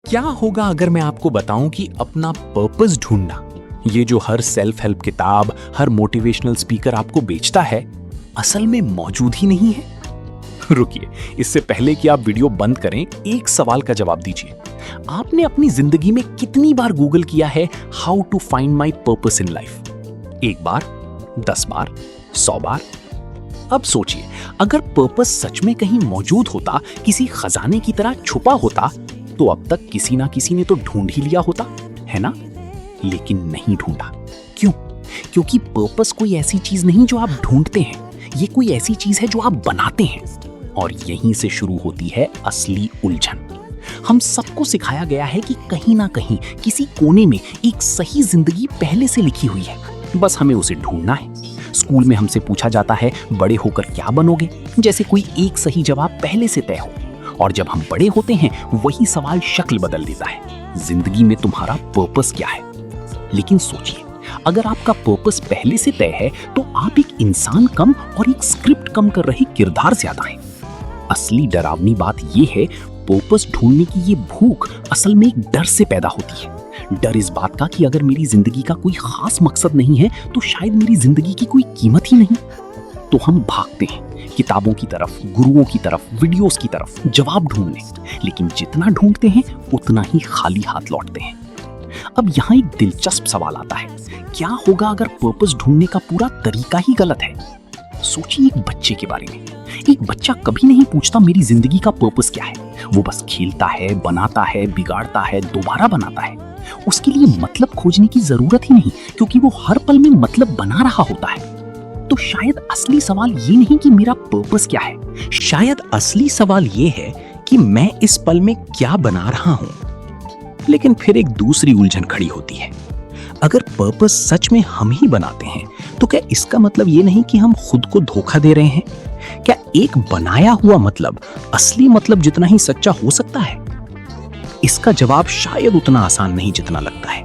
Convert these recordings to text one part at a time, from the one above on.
क्या होगा अगर मैं आपको बताऊं कि अपना पर्पस ढूंढना, ये जो हर सेल्फ हेल्प किताब, हर मोटिवेशनल स्पीकर आपको बेचता है, असल में मौजूद ही नहीं है? रुकिए, इससे पहले कि आप वीडियो बंद करें, एक सवाल का जवाब दीजिए। आपने अपनी जिंदगी में कितनी बार गूगल किया है how to find my purpose in life? 1 बार, 10 बार, 100 बार? अब सोचिए, अगर पर्पस सच में कहीं मौजूद होता, किसी खजाने की तरह छुपा होता, तो अब तक किसी ना किसी ने तो ढूंढ ही लिया होता, है ना? लेकिन नहीं ढूंढा। क्यों? क्योंकि पर्पस कोई ऐसी चीज नहीं जो आप ढूंढते हैं, ये कोई ऐसी चीज है जो आप बनाते हैं। और यहीं से शुरू होती है असली उलझन। हम सबको सिखाया गया है कि कहीं ना कहीं किसी कोने में एक सही जिंदगी पहले से लिखी हुई है, बस हमें उसे ढूंढना है। स्कूल में हमसे पूछा जाता है, बड़े होकर क्या बनोगे? जैसे कोई एक सही जवाब पहले से तय हो। और जब हम बड़े होते हैं, वही सवाल शक्ल बदल देता है, जिंदगी में तुम्हारा पर्पस क्या है? लेकिन सोचिए, अगर आपका पर्पस पहले से तय है, तो आप एक इंसान कम और एक स्क्रिप्ट कम कर रहे किरदार ज्यादा हैं। असली डरावनी बात यह है, पर्पस ढूंढने की ये भूख असल में एक डर से पैदा होती है। डर इस बात का कि अगर मेरी जिंदगी का कोई खास मकसद नहीं है, तो शायद मेरी जिंदगी की कोई कीमत ही नहीं। तो हम भागते हैं किताबों की तरफ, गुरुओं की तरफ, वीडियोस की तरफ, जवाब ढूंढने। लेकिन जितना ढूंढते हैं, उतना ही खाली हाथ लौटते हैं। अब यहाँ एक दिलचस्प सवाल आता है, क्या होगा अगर पर्पस ढूंढने का पूरा तरीका ही गलत है? सोचिए एक बच्चे के बारे में। एक बच्चा कभी नहीं पूछता मेरी जिंदगी का पर्पस क्या है। वो बस खेलता है, बनाता है, बिगाड़ता है, दोबारा बनाता है। उसके लिए मतलब खोजने की जरूरत ही नहीं, क्योंकि वो हर पल में मतलब बना रहा होता है। तो शायद असली सवाल ये नहीं कि मेरा पर्पस क्या है, शायद असली सवाल ये है कि मैं इस पल में क्या बना रहा हूं। लेकिन फिर एक दूसरी उलझन खड़ी होती है। अगर पर्पस सच में हम ही बनाते हैं, तो क्या इसका मतलब ये नहीं कि हम खुद को धोखा दे रहे हैं? क्या एक बनाया हुआ मतलब असली मतलब जितना ही सच्चा हो सकता है? इसका जवाब शायद उतना आसान नहीं जितना लगता है।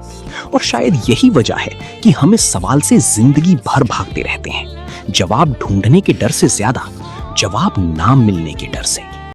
और शायद यही वजह है कि हम इस सवाल से जिंदगी भर भागते रहते हैं, जवाब ढूंढने के डर से ज्यादा जवाब ना मिलने के डर से।